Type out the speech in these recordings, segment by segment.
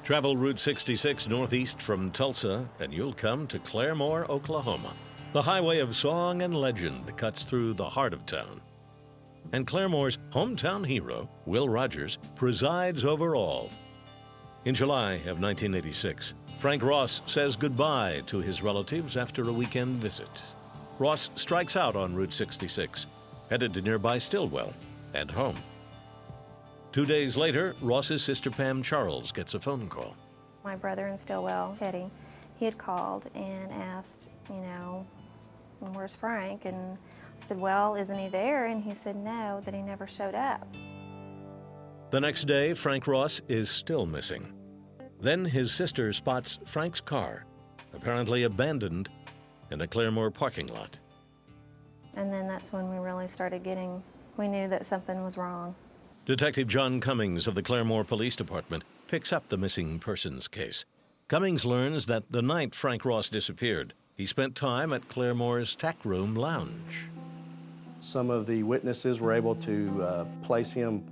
Travel Route 66 northeast from Tulsa, and you'll come to Claremore, Oklahoma. The highway of song and legend cuts through the heart of town. And Claremore's hometown hero, Will Rogers, presides over all. In July of 1986, Frank Ross says goodbye to his relatives after a weekend visit. Ross strikes out on Route 66, headed to nearby Stillwell and home. 2 days later, Ross's sister Pam Charles gets a phone call. My brother in Stillwell, Teddy, he had called and asked, where's Frank? And I said, well, isn't he there? And he said no, that he never showed up. The next day, Frank Ross is still missing. Then his sister spots Frank's car, apparently abandoned in a Claremore parking lot. And then that's when we really started we knew that something was wrong. Detective John Cummings of the Claremore Police Department picks up the missing persons case. Cummings learns that the night Frank Ross disappeared, he spent time at Claremore's Tack Room Lounge. Some of the witnesses were able to place him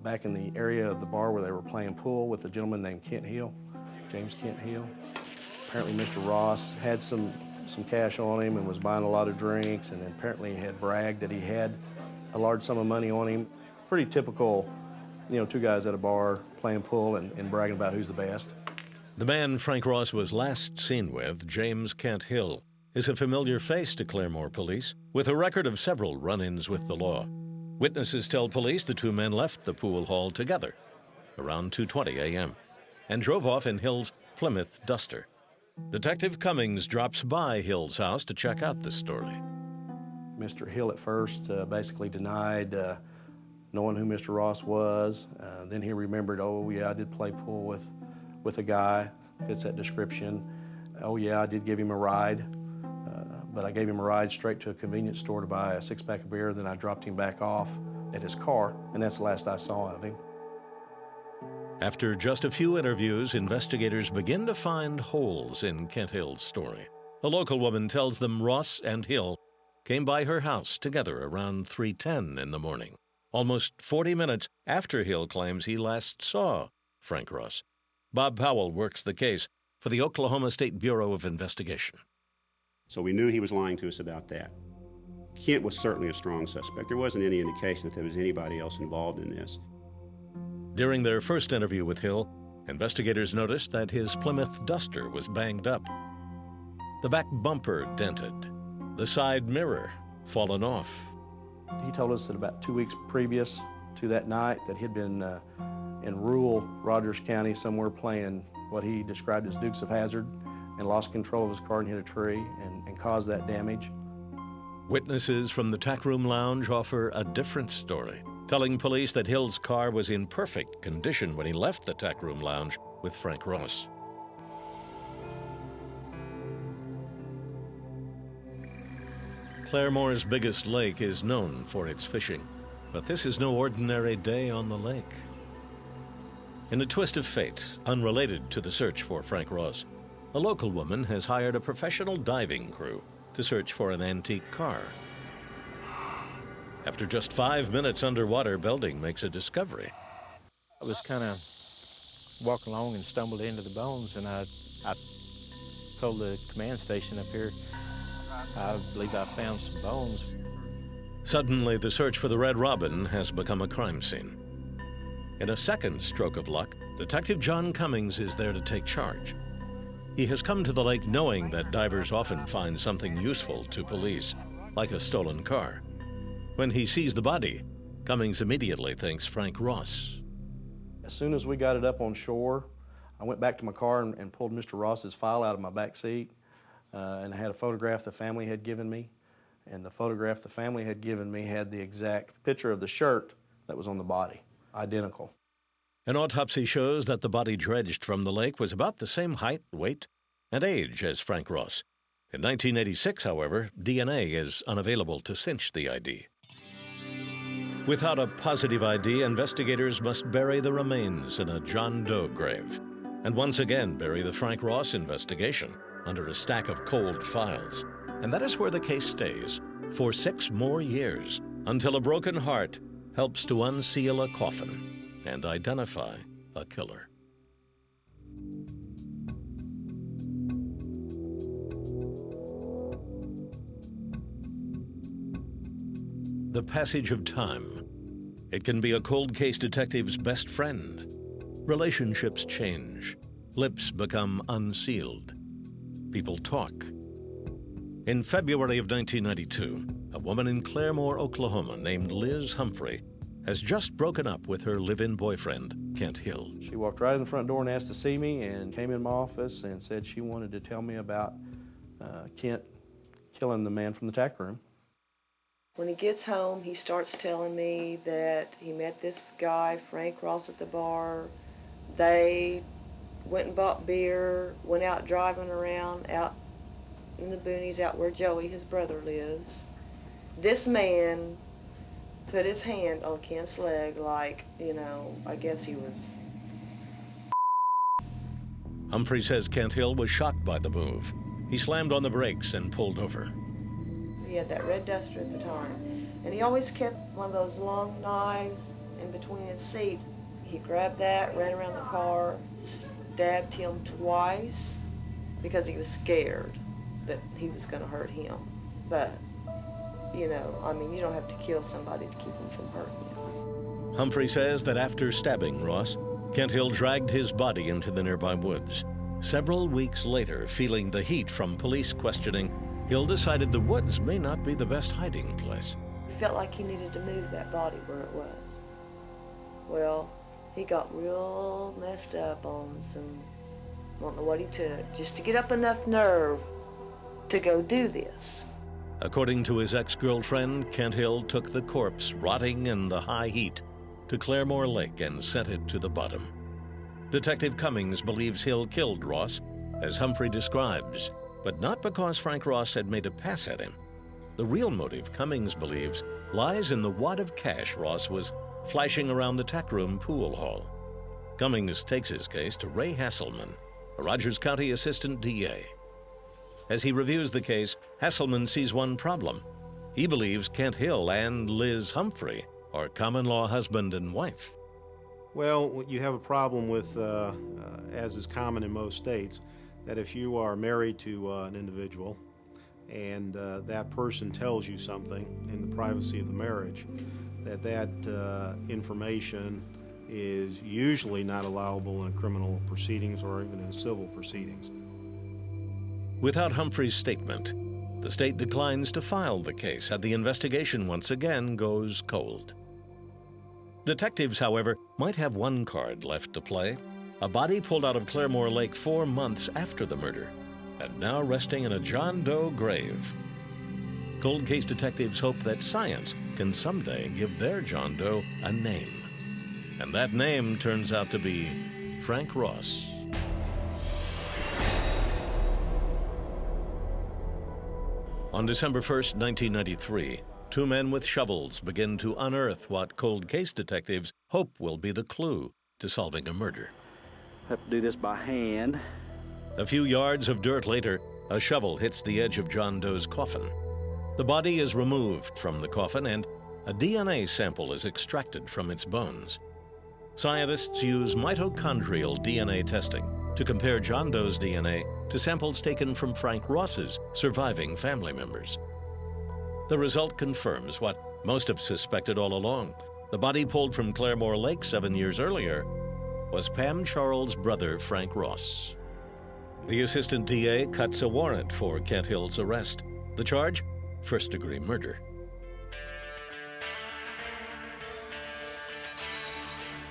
back in the area of the bar where they were playing pool with a gentleman named Kent Hill, James Kent Hill. Apparently Mr. Ross had some cash on him and was buying a lot of drinks, and apparently he had bragged that he had a large sum of money on him. Pretty typical, two guys at a bar playing pool and bragging about who's the best. The man Frank Ross was last seen with, James Kent Hill, is a familiar face to Claremore police, with a record of several run-ins with the law. Witnesses tell police the two men left the pool hall together around 2:20 a.m. and drove off in Hill's Plymouth Duster. Detective Cummings drops by Hill's house to check out the story. Mr. Hill at first basically denied knowing who Mr. Ross was. Then he remembered, oh yeah, I did play pool with a guy, fits that description. Oh yeah, I did give him a ride, but I gave him a ride straight to a convenience store to buy a six-pack of beer, then I dropped him back off at his car, and that's the last I saw of him. After just a few interviews, investigators begin to find holes in Kent Hill's story. A local woman tells them Ross and Hill came by her house together around 3:10 in the morning, almost 40 minutes after Hill claims he last saw Frank Ross. Bob Powell works the case for the Oklahoma State Bureau of Investigation. So we knew he was lying to us about that. Kent was certainly a strong suspect. There wasn't any indication that there was anybody else involved in this. During their first interview with Hill, investigators noticed that his Plymouth Duster was banged up, the back bumper dented, the side mirror fallen off. He told us that about 2 weeks previous to that night that he'd been in rural Rogers County somewhere playing what he described as Dukes of Hazzard and lost control of his car and hit a tree and caused that damage. Witnesses from the Tack Room Lounge offer a different story, telling police that Hill's car was in perfect condition when he left the Tack Room Lounge with Frank Ross. Claremore's biggest lake is known for its fishing, but this is no ordinary day on the lake. In a twist of fate, unrelated to the search for Frank Ross, a local woman has hired a professional diving crew to search for an antique car. After just 5 minutes underwater, Belding makes a discovery. I was kind of walking along and stumbled into the bones, and I told the command station up here, I believe I found some bones. Suddenly, the search for the Red Robin has become a crime scene. In a second stroke of luck, Detective John Cummings is there to take charge. He has come to the lake knowing that divers often find something useful to police, like a stolen car. When he sees the body, Cummings immediately thinks Frank Ross. As soon as we got it up on shore, I went back to my car and pulled Mr. Ross's file out of my back seat, and I had a photograph the family had given me, and the photograph the family had given me had the exact picture of the shirt that was on the body, identical. An autopsy shows that the body dredged from the lake was about the same height, weight, and age as Frank Ross. In 1986, however, DNA is unavailable to cinch the ID. Without a positive ID, investigators must bury the remains in a John Doe grave, and once again bury the Frank Ross investigation under a stack of cold files. And that is where the case stays for 6 more years, until a broken heart helps to unseal a coffin and identify a killer. The passage of time. It can be a cold case detective's best friend. Relationships change. Lips become unsealed. People talk. In February of 1992, a woman in Claremore, Oklahoma named Liz Humphrey has just broken up with her live-in boyfriend, Kent Hill. She walked right in the front door and asked to see me and came in my office and said she wanted to tell me about Kent killing the man from the tack room. When he gets home, he starts telling me that he met this guy, Frank Ross, at the bar. They went and bought beer, went out driving around out in the boonies out where Joey, his brother, lives. This man put his hand on Kent's leg like, I guess he was... Humphrey says Kent Hill was shocked by the move. He slammed on the brakes and pulled over. He had that red Duster at the time. And he always kept one of those long knives in between his seats. He grabbed that, ran around the car, stabbed him twice because he was scared that he was going to hurt him. But, you don't have to kill somebody to keep him from hurting you. Humphrey says that after stabbing Ross, Kent Hill dragged his body into the nearby woods. Several weeks later, feeling the heat from police questioning, Hill decided the woods may not be the best hiding place. He felt like he needed to move that body where it was. Well, he got real messed up on some, I don't know what he took, just to get up enough nerve to go do this. According to his ex-girlfriend, Kent Hill took the corpse, rotting in the high heat, to Claremore Lake and sent it to the bottom. Detective Cummings believes Hill killed Ross, as Humphrey describes, but not because Frank Ross had made a pass at him. The real motive, Cummings believes, lies in the wad of cash Ross was flashing around the tackroom pool hall. Cummings takes his case to Ray Hasselman, a Rogers County Assistant DA. As he reviews the case, Hasselman sees one problem. He believes Kent Hill and Liz Humphrey are common-law husband and wife. Well, you have a problem with, as is common in most states, that if you are married to an individual and that person tells you something in the privacy of the marriage, that information is usually not allowable in criminal proceedings or even in civil proceedings. Without Humphrey's statement, the state declines to file the case, and the investigation once again goes cold. Detectives, however, might have one card left to play. A body pulled out of Claremore Lake 4 months after the murder, and now resting in a John Doe grave. Cold case detectives hope that science can someday give their John Doe a name. And that name turns out to be Frank Ross. On December 1st, 1993, 2 men with shovels begin to unearth what cold case detectives hope will be the clue to solving a murder. Have to do this by hand. A few yards of dirt later, a shovel hits the edge of John Doe's coffin. The body is removed from the coffin and a DNA sample is extracted from its bones. Scientists use mitochondrial DNA testing to compare John Doe's DNA to samples taken from Frank Ross's surviving family members. The result confirms what most have suspected all along. The body pulled from Claremore Lake 7 years earlier was Pam Charles' brother, Frank Ross. The assistant DA cuts a warrant for Kent Hill's arrest. The charge? First-degree murder.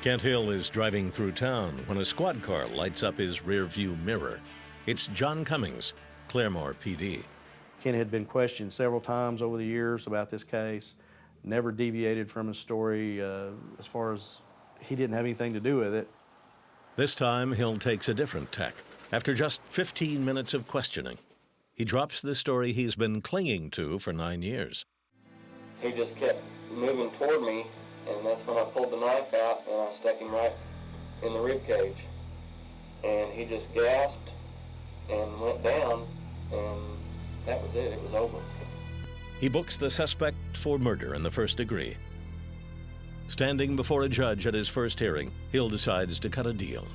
Kent Hill is driving through town when a squad car lights up his rear-view mirror. It's John Cummings, Claremore PD. Kent had been questioned several times over the years about this case, never deviated from his story as far as he didn't have anything to do with it. This time, Hill takes a different tack. After just 15 minutes of questioning, he drops the story he's been clinging to for 9 years. He just kept moving toward me, and that's when I pulled the knife out and I stuck him right in the rib cage. And he just gasped and went down, and that was it. It was over. He books the suspect for murder in the first degree. Standing before a judge at his first hearing, Hill decides to cut a deal.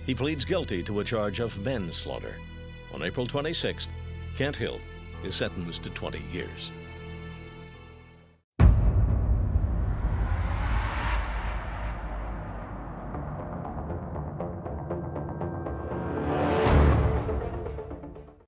He pleads guilty to a charge of manslaughter. On April 26th, Kent Hill is sentenced to 20 years.